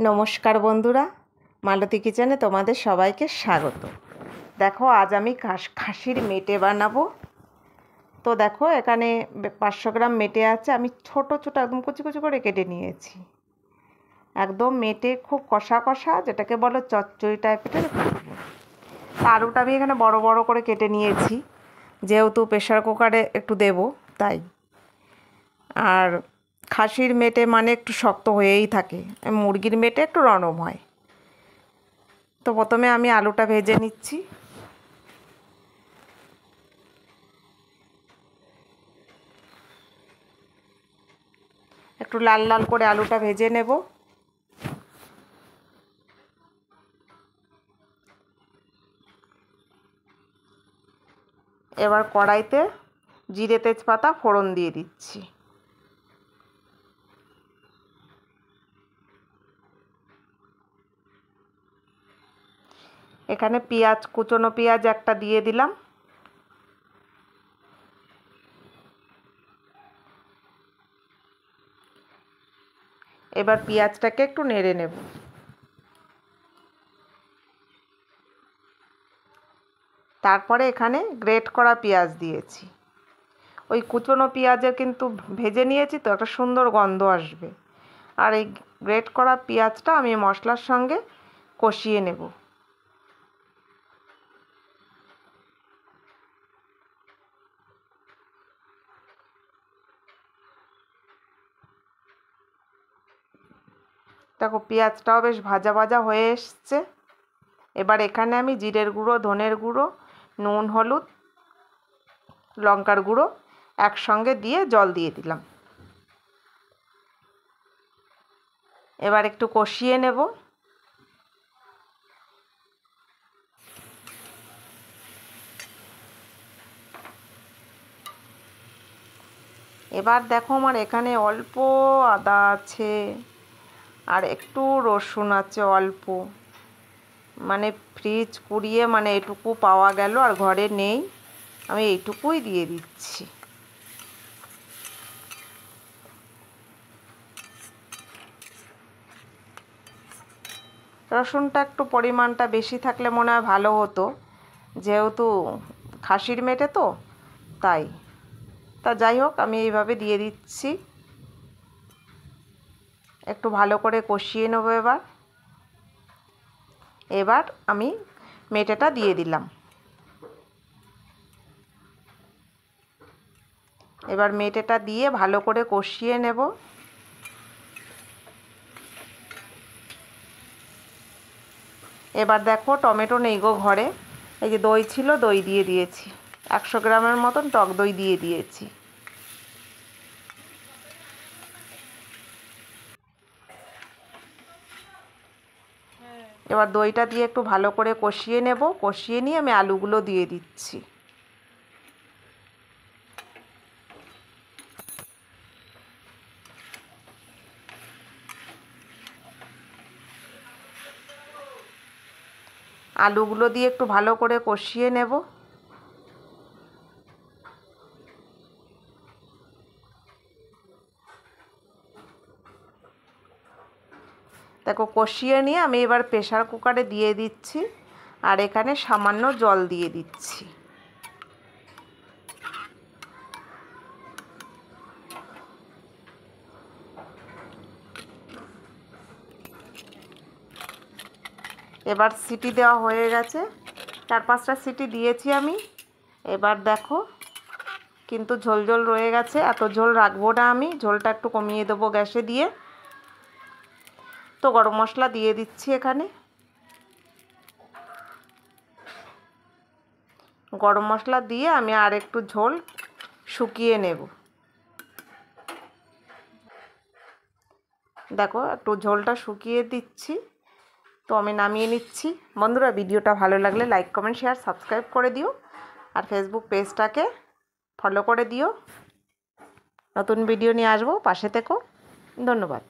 নমস্কার বন্ধুরা, মালতী কিচেনে তোমাদের সবাইকে স্বাগত। দেখো আজ আমি খাসির মেটে বানাবো। তো দেখো এখানে 500 গ্রাম মেটে আছে। আমি ছোট ছোট একদম কুচি কুচি করে কেটে নিয়েছি। একদম মেটে খুব কষা কষা, যেটাকে বলো চচ্চড়ি টাইপের করবো। আলুটা আমি এখানে বড় বড় করে কেটে নিয়েছি, যেহেতু প্রেশার কুকারে একটু দেব তাই। আর খাসির মেটে মানে একটু শক্ত হয়েই থাকে, মুরগির মেটে একটু নরম হয়। তো প্রথমে আমি আলুটা ভেজে নিচ্ছি। একটু লাল লাল করে আলুটা ভেজে নেব। এবার কড়াইতে জিরে তেজপাতা ফোড়ন দিয়ে দিচ্ছি। এখানে পেঁয়াজ, কুচনো পেঁয়াজ একটা দিয়ে দিলাম। এবার পেঁয়াজটাকে একটু নেড়ে নেব। তারপরে এখানে গ্রেট করা পেঁয়াজ দিয়েছি। ওই কুচনো পেঁয়াজের কিন্তু ভেজে নিয়েছি, তো একটা সুন্দর গন্ধ আসবে। আর এই গ্রেট করা পেঁয়াজটা আমি মশলার সঙ্গে কষিয়ে নেব। দেখো পেঁয়াজটাও বেশ ভাজা ভাজা হয়ে এসছে। এবার এখানে আমি জিরের গুঁড়ো, ধনের গুঁড়ো, নুন, হলুদ, লঙ্কার গুঁড়ো একসঙ্গে দিয়ে জল দিয়ে দিলাম। এবার একটু কষিয়ে নেব। এবার দেখো আমার এখানে অল্প আদা আছে আর একটু রসুন আছে অল্প, মানে ফ্রিজ কুড়িয়ে মানে এটুকু পাওয়া গেল, আর ঘরে নেই, আমি এইটুকুই দিয়ে দিচ্ছি। রসুনটা একটু পরিমাণটা বেশি থাকলে মনে হয় ভালো হতো, যেহেতু খাসির মেটে তো তাই। তা যাই হোক, আমি এইভাবে দিয়ে দিচ্ছি। একটু ভালো করে কষিয়ে নেব। এবার আমি মেটেটা দিয়ে দিলাম। এবার মেটেটা দিয়ে ভালো করে কষিয়ে নেব। এবার দেখো টমেটো নেই গো ঘরে, এই যে দই ছিল, দই দিয়ে দিয়েছি। 100 গ্রামের মতন টক দই দিয়ে দিয়েছি। এবার দইটা দিয়ে একটু ভালো করে কষিয়ে নেব। কষিয়ে নিয়ে আমি আলুগুলো দিয়ে দিচ্ছি। আলুগুলো দিয়ে একটু ভালো করে কষিয়ে নেব। দেখো কষিয়ে নিয়ে আমি এবার প্রেশার কুকারে দিয়ে দিচ্ছি, আর এখানে সামান্য জল দিয়ে দিচ্ছি। এবার সিটি দেওয়া হয়ে গেছে, 4-5টা সিটি দিয়েছি আমি। এবার দেখো কিন্তু ঝোল ঝোল রয়ে গেছে, এত ঝোল রাখবো না আমি, ঝোলটা একটু কমিয়ে দেবো গ্যাসে দিয়ে। তো গরম মশলা দিয়ে দিচ্ছি এখানে। গরম মশলা দিয়ে আমি আর একটু ঝোল শুকিয়ে নেব। দেখো একটু ঝোলটা শুকিয়ে দিচ্ছি, তো আমি নামিয়ে নিচ্ছি। বন্ধুরা, ভিডিওটা ভালো লাগলে লাইক, কমেন্ট, শেয়ার, সাবস্ক্রাইব করে দিও। আর ফেসবুক পেজটাকে ফলো করে দিও। নতুন ভিডিও নিয়ে আসবো, পাশে থেকো। ধন্যবাদ।